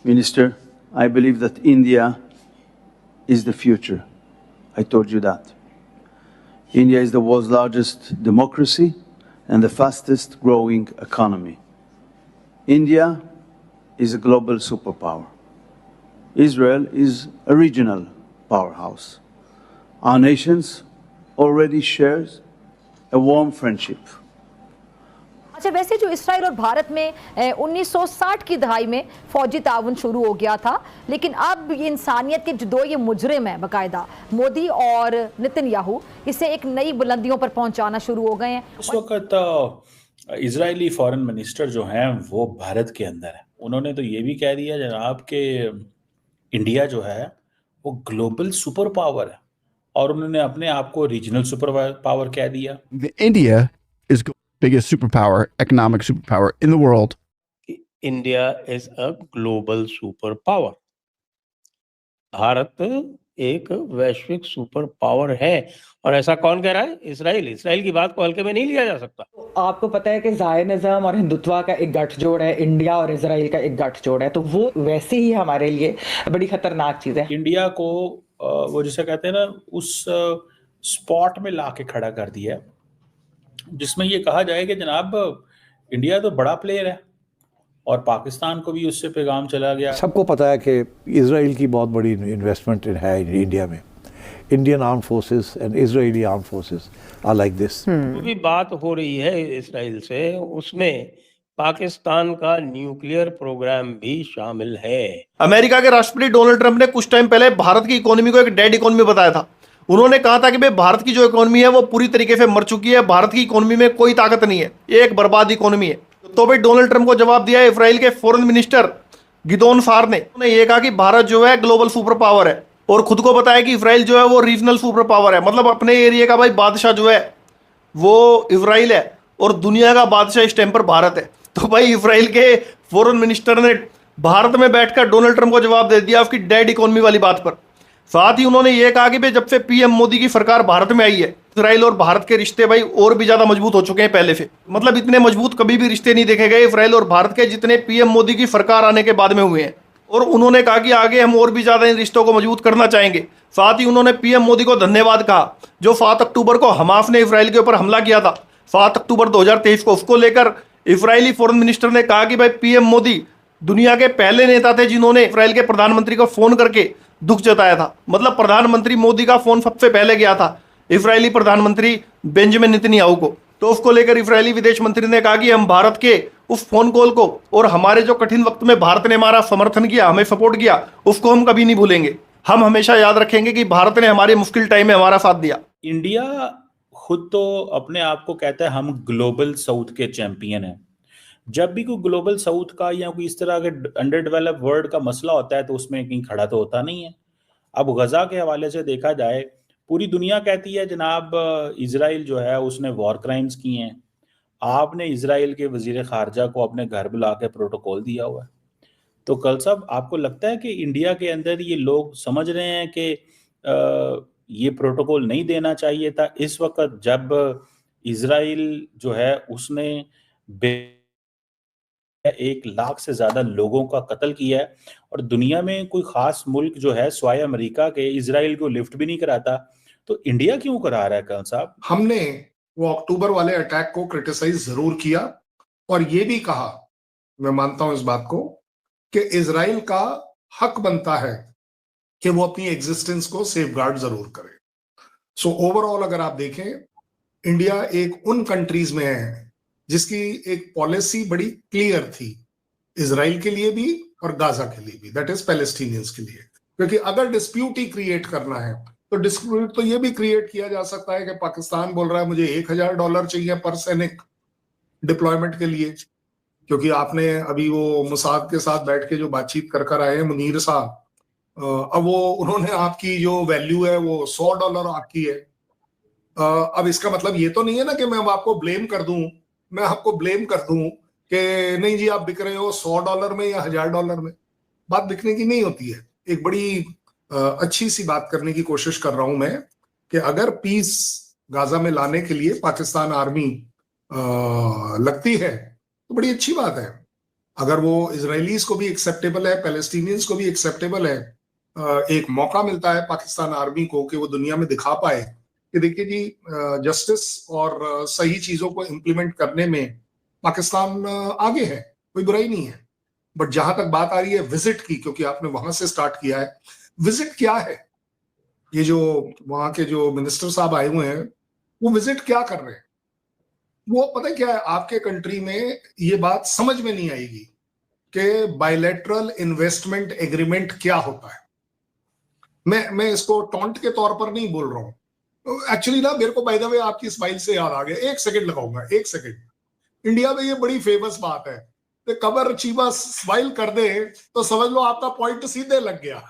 Minister, I believe that India is the future. I told you that. India is the world's largest democracy and the fastest growing economy. India is a global superpower. Israel is a regional powerhouse. Our nations already shares a warm friendship. अच्छा, वैसे जो Israel और भारत में 1960 की दहाई में फौजी ताउन शुरू हो गया था, लेकिन अब ये इंसानियत के जो दो ये मुजरिम हैं बाकायदा, मोदी और नेतन्याहू, इसे एक नई बुलंदियों पर पहुंचाना शुरू हो गए हैं। इस वक्त इजरायली फॉरेन मिनिस्टर जो हैं वो भारत के अंदर है। उन्होंने तो ये भी कह दिया जनाब कि इंडिया जो है वो ग्लोबल सुपर पावर है, और उन्होंने अपने आप को रीजनल सुपर पावर कह दिया। India is the biggest superpower, economic superpower in the world. India is a global superpower. Bharat एक वैश्विक सुपर पावर है, और ऐसा कौन कह रहा है? इसराइल। इसराइल की बात को हल्के में नहीं लिया जा सकता। तो आपको पता है कि ज़ायनिज़्म और हिंदुत्व का एक गठजोड़ है, इंडिया और इसराइल का एक गठजोड़ है, तो वो वैसे ही हमारे लिए बड़ी खतरनाक चीज़ है। इंडिया को वो जिसे कहते हैं ना, उस स्पॉट में ला के खड़ा कर दिया जिसमें ये कहा जाए कि जनाब इंडिया तो बड़ा प्लेयर है, और पाकिस्तान को भी उससे पैगाम चला गया। सबको पता है कि इजराइल की बहुत बड़ी इन्वेस्टमेंट है इंडिया में। Indian arm forces and Israeli arm forces are like this. भी बात हो रही है इसराइल से, उसमें पाकिस्तान का न्यूक्लियर प्रोग्राम भी शामिल है। अमेरिका के राष्ट्रपति डोनाल्ड ट्रंप ने कुछ टाइम पहले भारत की इकोनॉमी को एक डेड इकोनॉमी बताया था। उन्होंने कहा था कि भाई भारत की जो इकोनॉमी है वो पूरी तरीके से मर चुकी है, भारत की इकोनॉमी में कोई ताकत नहीं है, ये एक बर्बाद इकोनॉमी है। तो भाई डोनाल्ड ट्रंप को जवाब दिया इजराइल के फॉरेन मिनिस्टर गिदोन सार ने। उन्होंने ये कहा कि भारत जो है ग्लोबल सुपर पावर है, और खुद को बताया कि इजराइल जो है वो रीजनल सुपर पावर है। मतलब अपने एरिया का भाई बादशाह जो है वो इजराइल है, और दुनिया का बादशाह इस टाइम पर भारत है। तो भाई इजराइल के फॉरेन मिनिस्टर ने भारत में बैठकर डोनाल्ड ट्रंप को जवाब दे दिया उसकी डेड इकोनॉमी वाली बात पर। साथ ही उन्होंने ये कहा कि भाई जब से पीएम मोदी की सरकार भारत में आई है, इजराइल और भारत के रिश्ते भाई और भी ज्यादा मजबूत हो चुके हैं पहले से। मतलब इतने मजबूत कभी भी रिश्ते नहीं देखे गए इजराइल और भारत के जितने पीएम मोदी की सरकार आने के बाद में हुए हैं। और उन्होंने कहा कि आगे हम और भी ज्यादा इन रिश्तों को मजबूत करना चाहेंगे। साथ ही उन्होंने पीएम मोदी को धन्यवाद कहा जो 7 अक्टूबर को हमास ने इजराइल के ऊपर हमला किया था, 7 अक्टूबर 2023 को। उसको लेकर इजरायली फॉरेन मिनिस्टर ने कहा कि भाई पीएम मोदी दुनिया के पहले नेता थे जिन्होंने इजराइल के प्रधानमंत्री को फोन करके दुख जताया था। मतलब प्रधानमंत्री मोदी का फोन सबसे पहले गया था इजरायली प्रधानमंत्री बेंजामिन नेतन्याहू को। तो उसको लेकर इजरायली विदेश मंत्री ने कहा कि हम भारत के उस फोन कॉल को और हमारे जो कठिन वक्त में भारत ने हमारा समर्थन किया, हमें सपोर्ट किया, उसको हम कभी नहीं भूलेंगे। हम हमेशा याद रखेंगे कि भारत ने हमारे मुश्किल टाइम में हमारा साथ दिया। इंडिया खुद तो अपने आप को कहता है हम ग्लोबल साउथ के चैंपियन हैं। जब भी कोई ग्लोबल साउथ का या कोई इस तरह के अंडर डेवलप्ड वर्ल्ड का मसला होता है तो उसमें कहीं खड़ा तो होता नहीं है। अब गजा के हवाले से देखा जाए, पूरी दुनिया कहती है जनाब इजराइल जो है उसने वॉर क्राइम्स किए हैं। आपने इजराइल के वजीर खारजा को अपने घर बुला के प्रोटोकॉल दिया हुआ है। तो कल साहब आपको लगता है कि इंडिया के अंदर ये लोग समझ रहे हैं कि ये प्रोटोकॉल नहीं देना चाहिए था इस वक्त जब इजराइल जो है उसने 1 लाख से ज्यादा लोगों का कत्ल किया है, और दुनिया में कोई खास मुल्क जो है स्वाय अमेरिका के इजराइल को लिफ्ट भी नहीं कराता, तो इंडिया क्यों करा रहा है कल साहब? हमने वो अक्टूबर वाले अटैक को क्रिटिसाइज जरूर किया, और ये भी कहा, मैं मानता हूं इस बात को, कि इजराइल का हक बनता है कि वो अपनी एग्जिस्टेंस को सेफगार्ड जरूर करे। सो ओवरऑल अगर आप देखें, इंडिया एक उन कंट्रीज में है जिसकी एक पॉलिसी बड़ी क्लियर थी इजराइल के लिए भी और गाजा के लिए भी, दैट इज पैलेस्टीनियंस के लिए। क्योंकि अगर डिस्प्यूट ही क्रिएट करना है तो डिस्प्यूट तो ये भी क्रिएट किया जा सकता है कि पाकिस्तान बोल रहा है मुझे $1000 चाहिए पर सैनिक डिप्लॉयमेंट के लिए, क्योंकि आपने अभी वो मुसाद के साथ बैठ के जो बातचीत कर आए हैं मुनीर साहब, अब वो उन्होंने आपकी जो वैल्यू है वो $100 आपकी है। अब इसका मतलब ये तो नहीं है ना कि मैं आपको ब्लेम कर दूं, मैं आपको ब्लेम कर दूं कि नहीं जी आप बिक रहे हो $100 में या $1000 में। बात बिकने की नहीं होती है। एक बड़ी अच्छी सी बात करने की कोशिश कर रहा हूं मैं कि अगर पीस गाजा में लाने के लिए पाकिस्तान आर्मी लगती है तो बड़ी अच्छी बात है। अगर वो इजरायलीज को भी एक्सेप्टेबल है, पैलेस्टीनियंस को भी एक्सेप्टेबल है, एक मौका मिलता है पाकिस्तान आर्मी को कि वो दुनिया में दिखा पाए कि देखिए जी, जस्टिस और सही चीजों को इम्प्लीमेंट करने में पाकिस्तान आगे है, कोई बुराई नहीं है। बट जहां तक बात आ रही है विजिट की, क्योंकि आपने वहां से स्टार्ट किया है, विजिट क्या है? ये जो वहां के जो मिनिस्टर साहब आए हुए हैं, वो विजिट क्या कर रहे हैं? वो पता है क्या है, आपके कंट्री में ये बात समझ में नहीं आएगी कि बायलैटरल इन्वेस्टमेंट एग्रीमेंट क्या होता है। मैं इसको टॉन्ट के तौर पर नहीं बोल रहा हूं, एक्चुअली ना मेरे को बाय द वे आपकी स्माइल से याद आ गया, 1 सेकंड लगाऊंगा, 1 सेकंड। इंडिया में ये बड़ी फेमस बात है, तो कमर चीमा स्माइल कर दे तो समझ लो आपका पॉइंट सीधे लग गया।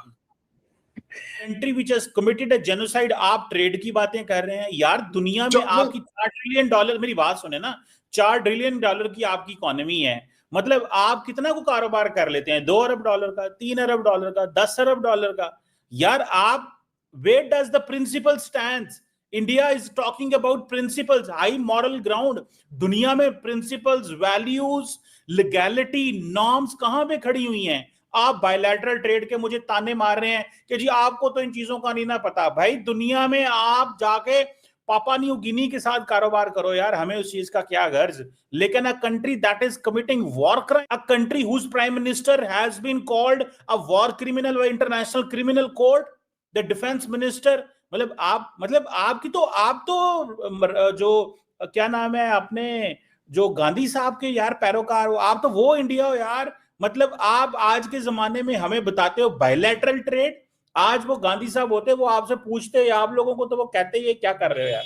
Country which has committed a genocide, आप ट्रेड की बातें कर रहे हैं यार। दुनिया में आपकी $4 ट्रिलियन, मेरी बात सुने ना, $4 ट्रिलियन की आपकी इकोनॉमी है। मतलब आप कितना को कारोबार कर लेते हैं? $2 अरब का, $3 अरब का, $10 अरब का। यार आप, where does the principal stands? India is talking about principles, high moral ground. दुनिया में प्रिंसिपल्स, वैल्यूज, लीगैलिटी, नॉर्म्स कहां पे खड़ी हुई हैं? आप बायलैटरल ट्रेड के मुझे ताने मार रहे हैं कि जी आपको तो इन चीजों का नहीं ना पता। भाई दुनिया में आप जाके पापा न्यू गिनी के साथ कारोबार करो यार, हमें उस चीज का क्या गर्ज। लेकिन a country that is committing war crime, a country whose prime minister has been called a war criminal by international criminal court, the defence minister, मतलब आपकी तो, आप तो जो क्या नाम है अपने, जो गांधी साहब के यार पैरोकार हो आप, तो वो इंडिया हो यार। मतलब आप आज के जमाने में हमें बताते हो बायलैटरल ट्रेड। आज वो गांधी साहब होते, वो आपसे पूछते आप लोगों को, तो वो कहते ये क्या कर रहे हो यार।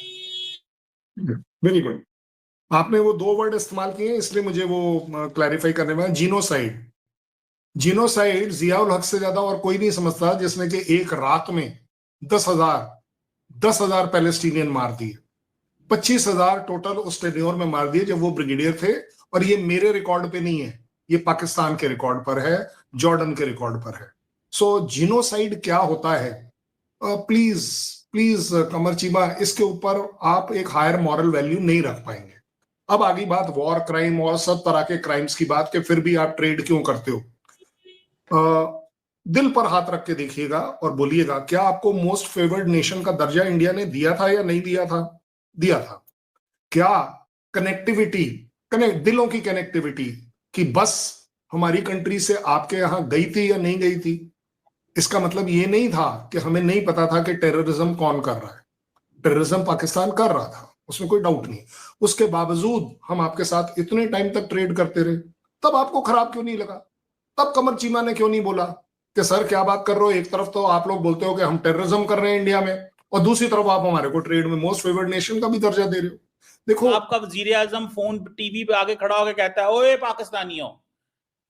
Very good. आपने वो 2 वर्ड इस्तेमाल किए, इसलिए मुझे वो क्लैरिफाई करने में, जीनोसाइड। जीनोसाइड जियाउल हक से ज्यादा और कोई नहीं समझता, जिसने कि एक रात में 10,000 पैलेस्टीनियन मार दिए, 25,000 टोटल उस टेन्योर में मार दिए जब वो ब्रिगेडियर थे। और ये मेरे रिकॉर्ड पे नहीं है, ये पाकिस्तान के रिकॉर्ड पर है, जॉर्डन के रिकॉर्ड पर है। सो जीनोसाइड क्या होता है, प्लीज प्लीज कमर चीमा, इसके ऊपर आप एक हायर मॉरल वैल्यू नहीं रख पाएंगे। अब आगे बात वॉर क्राइम और सब तरह के क्राइम्स की बात, कि फिर भी आप ट्रेड क्यों करते हो। दिल पर हाथ रख के देखिएगा और बोलिएगा, क्या आपको मोस्ट फेवर्ड नेशन का दर्जा इंडिया ने दिया था या नहीं दिया था? दिया था। क्या कनेक्टिविटी, दिलों की कनेक्टिविटी की बस हमारी कंट्री से आपके यहां गई थी या नहीं गई थी? इसका मतलब ये नहीं था कि हमें नहीं पता था कि टेररिज्म कौन कर रहा है। टेररिज्म पाकिस्तान कर रहा था, उसमें कोई डाउट नहीं। उसके बावजूद हम आपके साथ इतने टाइम तक ट्रेड करते रहे, तब आपको खराब क्यों नहीं लगा? तब कमर चीमा ने क्यों नहीं बोला कि सर क्या बात कर रहे हो, एक तरफ तो आप लोग बोलते हो कि हम टेररिज्म कर रहे हैं इंडिया में, और दूसरी तरफ आप हमारे को ट्रेड में मोस्ट फेवर्ड नेशन का भी दर्जा दे रहे हो। देखो, आपका वजीर आजम फोन टीवी पे आगे खड़ा होकर कहता है, ओए पाकिस्तानियों,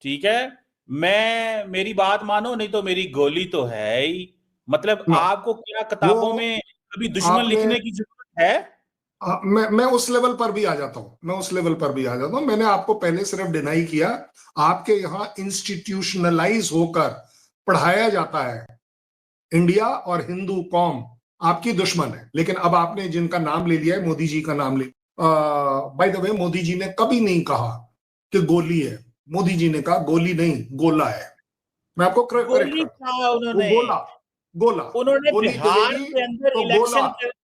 ठीक है, मेरी बात मानो, नहीं तो मेरी गोली तो है ही। मतलब आपको क्या किताबों में कभी दुश्मन लिखने की जरूरत है? मैं उस लेवल पर भी आ जाता हूं, मैंने आपको पहले सिर्फ डिनाई किया, आपके यहां इंस्टीट्यूशनलाइज होकर पढ़ाया जाता है इंडिया और हिंदू कौम आपकी दुश्मन है। लेकिन अब आपने जिनका नाम ले लिया है, मोदी जी का नाम ले, by the way Modi ji ने कभी नहीं कहा कि गोली है, मोदी जी ने कहा गोली नहीं गोला है। मैं आपको गोली कहा उन्होंने, गोला उन्होंने बिहार के अंदर इलेक्शन